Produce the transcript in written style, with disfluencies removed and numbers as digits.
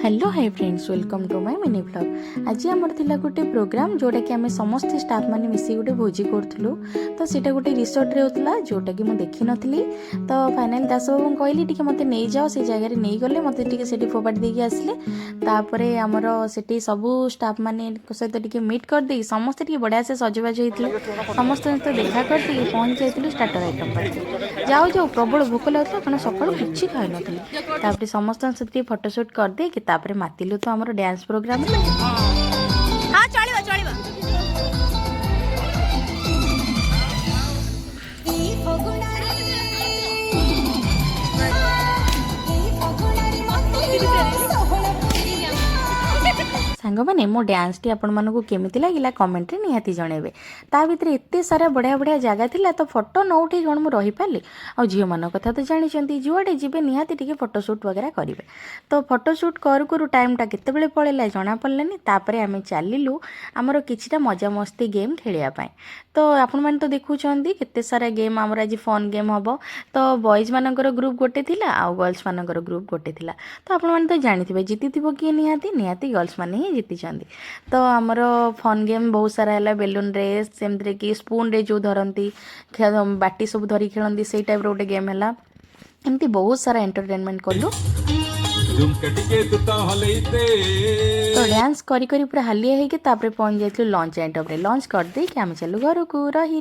Hello hi friends welcome to my mini vlog. आज आमर थिला गोटे प्रोग्राम जोटा कि आम समस्त स्टाफ माने मिसी गोटे भोजी करूँ। तो सीटा गोटे रिसोर्ट रे होता जोटा कि मुझे देखी नी। तो फाइनाल दास बाबू कहली टी मत नहीं जाओ से जगह नहीं गले मत से फोपाड़ी देकी आसिले। तापर आमर से सबू स्टाफ माने सहित टी मीट करदे समस्ते बढ़िया से सजबाज होते समस्त सहित देखा करदे पहुँच जाइलु स्टार्टर आइटम पाखे। जाओ जाओ प्रबल भोक लगुला कारण सकाळू किछि खाई नी। समस्त सहित फोटोशूट करदे तापर मातिलु तो आमर डांस प्रोग्राम हाँ चलिबा चलिबा सांग मैंने मो डांस टी आपण मानक केमिति लागिला कमेंट रे निहाती जणेबे। ता भितर एते सारा बढ़िया बढ़िया जगह थिला तो फोटो न उठे कौन मु रही पाली। आ झियो मान कथा तो जानी जुआडे जीवे निहाती टिके फोटोशूट वगैरह करेंगे। तो फोटोशूट करू करू टाइमटा केतेबेले पळेला जना पड़लानी। तापर आमे चलिलु आमर किछिटा मजा मस्ती गेम खेलिया पाए। तो आपण माने तो देखुचंदी केते सारा गेम आमर आज फन गेम हबो। तो बॉयज मानकर ग्रुप गोटे थिला आ गर्ल्स मानकर ग्रुप गोटे थिला। तो आपण माने तो जानिथिबे जीतिथिबो कि निहाती गर्ल्स माने ही जीति। तो आमर फन गेम बहुत सारा है बेलून रेस सेमती कि स्पून रे जो धरती बाटी सब धरी खेलती से टाइप गोटे गेम है। एमती बहुत सारा एंटरटेनमेंट कलु। तो डांस करी करी पूरा हालिया होगी पहुंच जाइलु लंच आइटम रे। लंच कर दे कि आम चलु घर को रही।